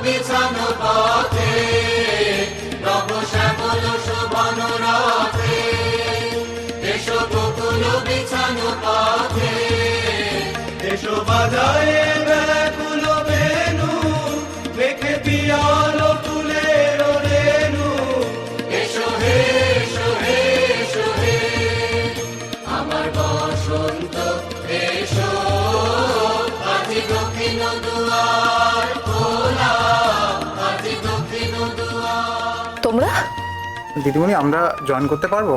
বিছানো পথে, নব শ্যামল শোভন রথে, এসো বকুল বিছানো পথে, এসো বাজায় ব্যাকুল বেনু, রেখে পিয়ালো ফুলের রেণু, এসো হে এসো হে এসো হে আমার বসন্ত, এসো আজি দক্ষিণ দুয়ার খোলা, আজি দক্ষিণ দুয়ার। তোমরা দিদিমণি আমরা জয়েন করতে পারবো?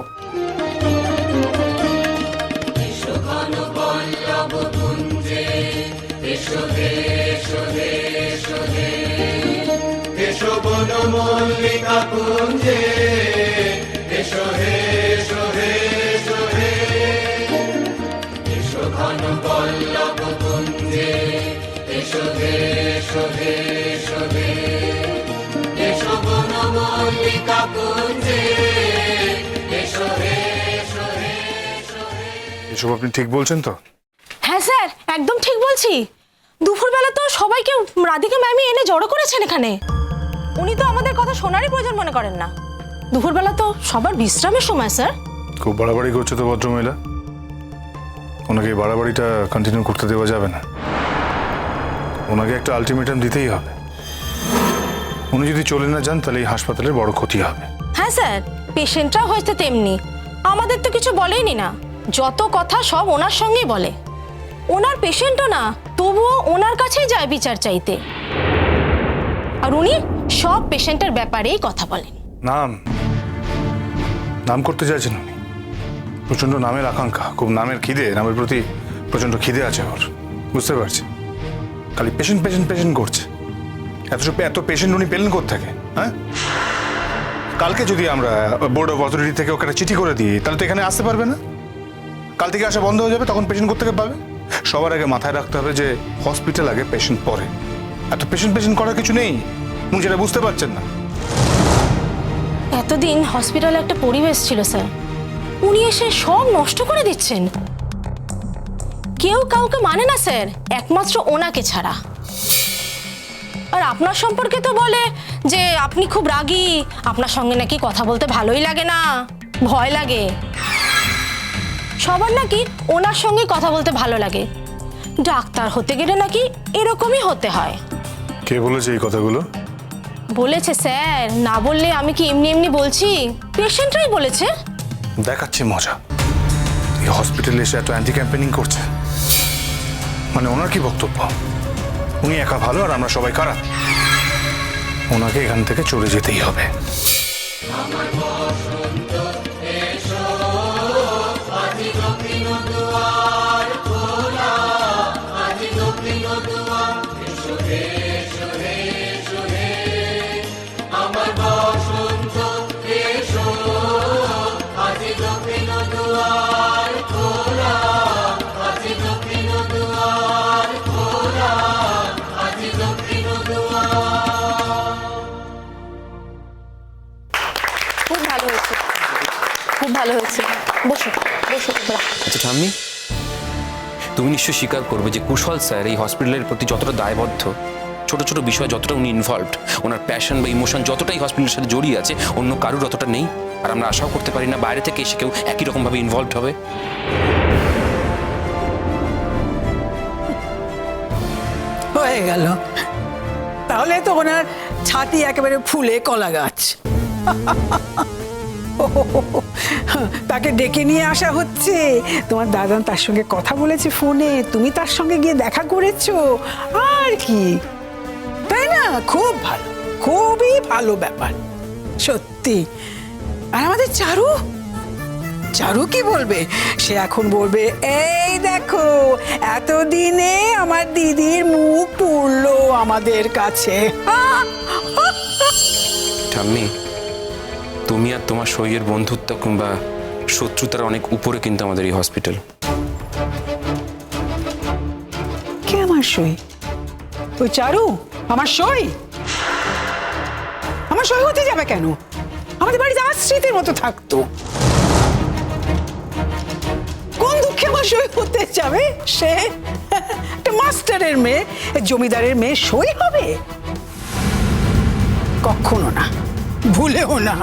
এসো ঘন পল্লব কুঞ্জে, এসো হে এসো হে এসো হে, এসো বন মল্লিকা কুঞ্জে, এসো হে এসো হে এসো হে, এসো ঘন পল্লব কুঞ্জে, এসো হে এসো হে এসো হে, এসো বন মল্লিকা কুঞ্জে, এসো হে এসো হে এসো হে। এসব আপনি ঠিক বলছেন তো? হ্যাঁ স্যার, একদম ঠিক বলছি। দুপুরবেলা তো সবাইকে রাধিকা ম্যামই এনে জড়ো করেছেন এখানে। উনি তো আমাদের কথা শোনারই প্রয়োজন মনে করেন না। দুপুরবেলা তো সবার বিশ্রামের সময় স্যার। খুব বাড়াবাড়ি করছে তো ভদ্রমহিলা। ওনাকে এই বাড়াবাড়িটা কন্টিনিউ করতে দেওয়া যাবে না। ওনাকে একটা আলটিমেটাম দিতেই হবে। উনি যদি চলে না যান তাহলে এই হাসপাতালের বড় ক্ষতি হবে। হ্যাঁ স্যার, পেশেন্টরাও হয়েছে তেমনি। আমাদের তো কিছু বলেইনি না, যত কথা সব ওনার সঙ্গেই বলে। ওনার পেশেন্টও না, তবুও ওনার কাছেই যায় বিচার চাইতে। আর উনি সব পেশেন্টের ব্যাপারেই কথা বলেন। নাম নাম করতে চাইছেন উনি। প্রচন্ড নামের আকাঙ্ক্ষা, খুব নামের খিদে, নামের প্রতি প্রচন্ড খিদে আছে ওর। বুঝতে পারছি। খালি পেশেন্ট পেশেন্ট পেশেন্ট করছে। এত পেশেন্ট উনি পেলেন কোত্থেকে? হ্যাঁ, কালকে যদি আমরা বোর্ড অফ অথরিটি থেকে ওকে একটা চিঠি করে দিই তাহলে তো এখানে আসতে পারবে না। কাল থেকে আসা বন্ধ হয়ে যাবে, তখন পেশেন্ট কোত্থেকে পাবে? সবার আগে মাথায় রাখতে হবে যে হসপিটাল আগে, পেশেন্ট পরে। এত পেশেন্ট পেশেন্ট করার কিছু নেই, উনি যেটা বুঝতে পারছেন না। এতদিন হসপিটালে একটা পরিবেশ ছিল স্যার, উনি এসে সব নষ্ট করে দিচ্ছেন। কেউ কাউকে মানে না স্যার, একমাত্র ওনাকে ছাড়া। আর আপনার সম্পর্কে তো বলে যে আপনি খুব রাগী, আপনার সঙ্গে নাকি কথা বলতে ভালোই লাগে না, ভয় লাগে। সবার নাকি ওনার সঙ্গে কথা বলতে ভালো লাগে। ডাক্তার হতে গেলে নাকি এরকমই হতে হয়। কে বলেছে এই কথাগুলো? বলেছে স্যার, না বললে আমি কি এমনি এমনি বলছি, পেশেন্টরাই বলেছে। দেখাচ্ছে মজা। এই হসপিটালে এসে এত অ্যান্টি ক্যাম্পেনিং করছে, মানে ওনার কি বক্তব্য? উনি একা ভালো আর আমরা সবাই খারাপ। ওনাকে এখান থেকে চলে যেতেই হবে। আমার বসন্ত, এসো আজি দক্ষিণ দুয়ার খোলা, আজি দক্ষিণ দুয়ার, এসো হে এসো হে এসো হে আমার বসন্ত, এসো আজি দক্ষিণ দুয়ার খোলা, আজি দক্ষিণ দুয়ার খোলা, আজি দক্ষিণ দুয়ার। খুব ভালো হয়েছে, খুব ভালো হয়েছে। বসো বসো তোমরা। আচ্ছা ঠাম্মি, তুমি নিশ্চয়ই স্বীকার করবে যে কুশল স্যার এই হসপিটালের প্রতি যতটা দায়বদ্ধ, ছোট ছোট বিষয় যতটা উনি ইনভলভড, ওনার প্যাশন বা ইমোশন যতটাই হসপিটালের সাথে জড়িয়ে আছে, অন্য কারুর অতটা নেই। আর আমরা আশাও করতে পারি না বাইরে থেকে এসে কেউ একই রকমভাবে ইনভলভড হবে। হয়ে গেল, তাহলে তো ওনার ছাতি একেবারে ফুলে কলা গাছ। তাকে ডেকে নিয়ে আসা হচ্ছে। তোমার দাদা তার সঙ্গে কথা বলেছে ফোনে, তুমি তার সঙ্গে গিয়ে দেখা করেছো, আর কি, তাই না? খুব ভালো, খুবই ভালো ব্যাপার সত্যি। আর আমাদের চারু, চারু কি বলবে? সে এখন বলবে, এই দেখো এতদিনে আমার দিদির মুখ পুরলো আমাদের কাছে। ঠাম্মি, তুমি আর তোমার সইয়ের বন্ধুত্ব কিংবা শত্রুতার অনেক উপরে কিন্তু আমাদের এই হসপিটাল। কে আমার সই? ওই চারু আমার সই? আমার সই হতে যাবে কেন? আমাদের বাড়িতে আশ্রিতের মতো থাকতো। কোন দুঃখে আমার সই হতে যাবে? সে একটা মাস্টারের মেয়ে, জমিদারের মেয়ে সই হবে? কখনো না, ভুলেও না।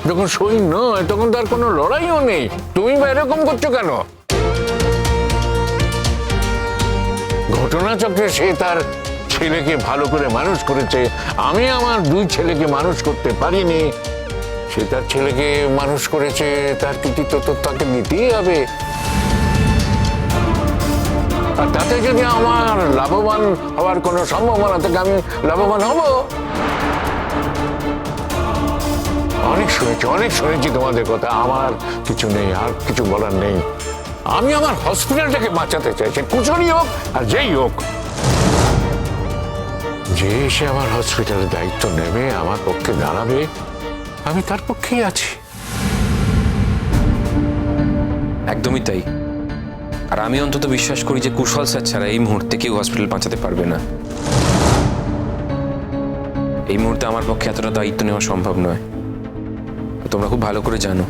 যখন সই নয় তখন তার কোনো লড়াইও নেই, তুমি বা এরকম করছো কেন? ঘটনাচক্রে সে তার ছেলেকে ভালো করে মানুষ করেছে, আমি আমার 2 ছেলেকে মানুষ করতে পারিনি। সে তার ছেলেকে মানুষ করেছে, তার কৃতিত্ব তো তাকে নিতেই হবে। আর তাতে যদি আমার লাভবান হওয়ার কোনো সম্ভাবনা থাকে, আমি লাভবান হব। অনেক শুনেছি তোমাদের কথা, আমার কিছু নেই, আর কিছু বলার নেই। আমি আমার হসপিটালটাকে বাঁচাতে চাইছি, কুচুরি হোক আর যেই হোক। যে এসে আমার হসপিটালের দায়িত্ব নেবে, আমার পক্ষে দাঁড়াবে, আমি তার পক্ষেই আছি। একদমই তাই। আর আমি অন্তত বিশ্বাস করি যে কুশল স্যার ছাড়া এই মুহূর্তে কেউ হসপিটাল বাঁচাতে পারবে না। এই মুহূর্তে আমার পক্ষে এতটা দায়িত্ব নেওয়া সম্ভব নয়। তোমরা খুব ভালো করে জানো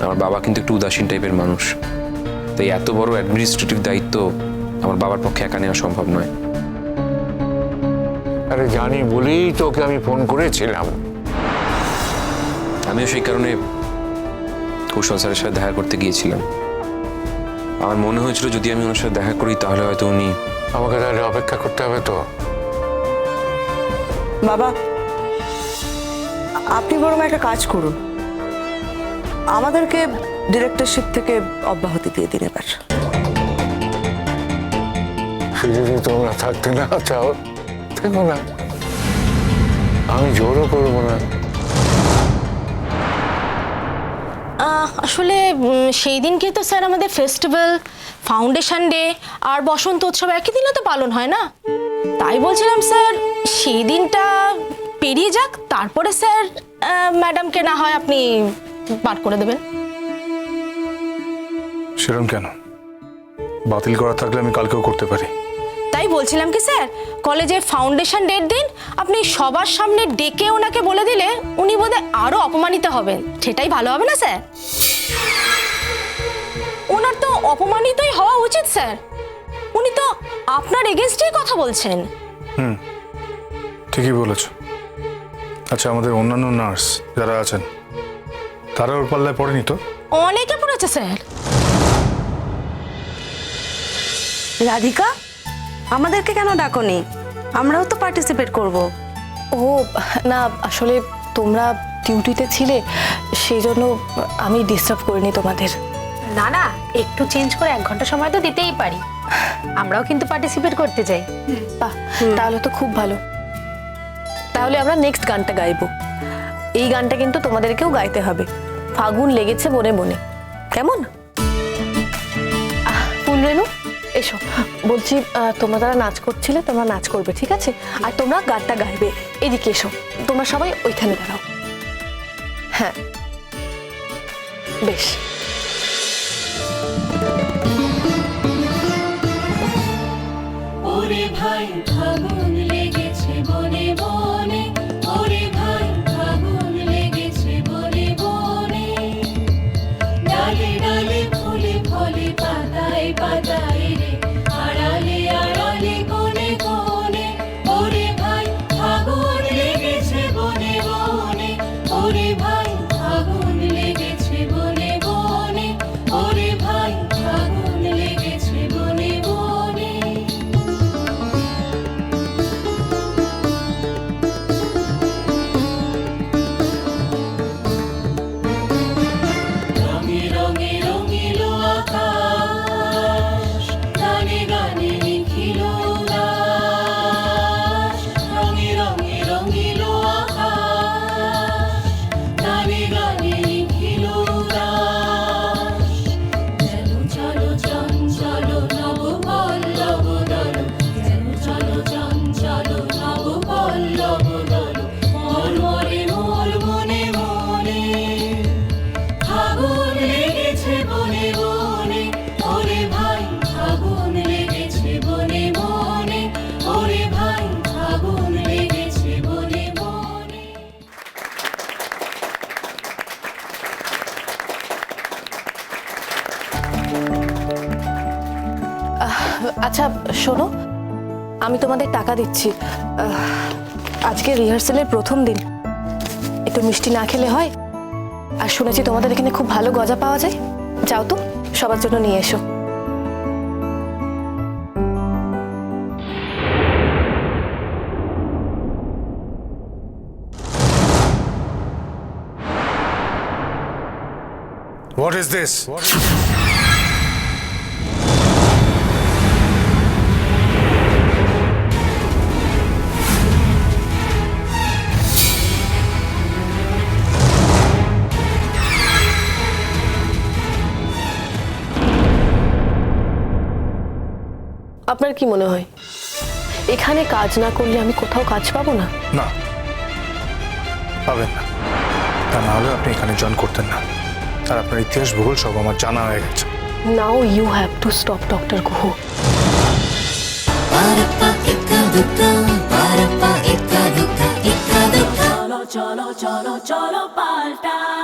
আমার বাবা কিন্তু একটু উদাসীন টাইপের মানুষ, তাই এত বড় অ্যাডমিনিস্ট্রেটিভ দায়িত্ব আমার বাবার পক্ষে একা নেওয়া সম্ভব নয়। আরে জানি বলেই তোকে আমি ফোন করেছিলাম। আমিও সেই কারণে কুশল স্যারের সাথে দেখা করতে গিয়েছিলাম। আমার মনে হয়েছিল যদি আমি ওনার সাথে দেখা করি তাহলে হয়তো উনি। আমাকে তাহলে অপেক্ষা করতে হবে তো? বাবা, আপনি বরং একটা কাজ করুন, আমাদেরকে ডিরেক্টরশিপ থেকে অব্যাহতি দিয়ে দিন এবার। সে যদি তোমরা থাকতে না চাও, থেকো না, আমি জোরও করবো না। আসলে সেই দিনকে তো স্যার আমাদের ফেস্টিভ্যাল, ফাউন্ডেশন ডে আর বসন্ত উৎসব একই দিনে তো পালন হয় না। তাই বলছিলাম স্যার সেই দিনটা পেরিয়ে যাক, তারপরে স্যার ম্যাডামকে না হয় আপনি পার করে দেবেন। সেরকম কেন? বাতিল করা থাকলে আমি কালকেও করতে পারি। তাই বলছিলাম কি স্যার, কলেজের ফাউন্ডেশন ডের দিন আপনি সবার সামনে ডেকে ওনাকে বলে দিলে উনি বোধহয় আরো অপমানিত হবেন, সেটাই ভালো হবে না স্যার? ওনার তো অপমানিতই হওয়া উচিত স্যার, উনি তো আপনার এগেনস্টেই কথা বলছেন। ঠিকই বলেছ। আচ্ছা, আমাদের অন্যান্য নার্স যারা আছেন তারা ওর পাল্লায় পড়েনি তো? অনেকে পড়েছে স্যার। রাধিকা, আমাদেরকে কেন ডাকোনি? আমরাও তো পার্টিসিপেট করব। ও না, আসলে তোমরা ডিউটিতে ছিলে, সেই জন্য আমি ডিস্টার্ব করিনি তোমাদের। না না, একটু চেঞ্জ করে 1 ঘন্টা সময় তো দিতেই পারি, আমরাও কিন্তু পার্টিসিপেট করতে চাই। বাহ, তাহলে তো খুব ভালো। তাহলে আমরা নেক্সট গানটা গাইবো। এই গানটা কিন্তু তোমাদেরকেও গাইতে হবে, ফাগুন লেগেছে বনে বনে। কেমন? ফুলরেনু, এসো। বলছি তোমরা যারা নাচ করছিলে তোমরা নাচ করবে, ঠিক আছে? আর তোমরা গানটা গাইবে। এদিকে এসো, তোমরা সবাই ওইখানে দাঁড়াও। হ্যাঁ, বেশ। ওরে ভাই ফাগুন লেগেছে বনে বনে, ওরে ভাই ফাগুন লেগেছে বনে বনে, ডালে ডালে ফুলে ফলে পাতায় পাতায় রে, আড়ালে আড়ালে কোণে কোণে, ওরে ভাই ফাগুন লেগেছে বনে বনে, ওরে ভাই ফাগুন লেগেছে বনে বনে, ওরে ভাই ফাগুন লেগেছে বনে বনে। রঙে রঙে রঙিল আকাশ, গানে গানে লিখিল উল্লাস। রঙে রঙে রঙিল আকাশ, গানে গানে লিখিল উল্লাস। যেন চলো চঞ্চল নব পল্লব দল, যেন চলো চঞ্চল নব পল্লব দল, মর্মরে মোর মনে মনে। ফাগুন লেগেছে বনে বনে, ওরে ভাই ফাগুন লেগেছে বনে বনে, ওরে ভাই ফাগুন লেগেছে বনে বনে। আচ্ছা শোনো, আমি তোমাদের টাকা দিচ্ছি, আজকে রিহার্সালের প্রথম দিন, একটু মিষ্টি না খেলে হয়? আর শুনেছি তোমাদের এখানে খুব ভালো গজা পাওয়া যায়, যাও তো সবার জন্য নিয়ে এসো। What is this? আপনার কি মনে হয় এখানে কাজ না করলে আমি কোথাও কাজ পাবো না? না, পাবেন না। তা না হলে আপনি এখানে জয়েন করতেন না। আর আপনার ইতিহাস ভূগোল সব আমার জানা হয়ে গেছে। Now you have to stop doctor Guha. চলো চলো চলো চলো পাল্টাই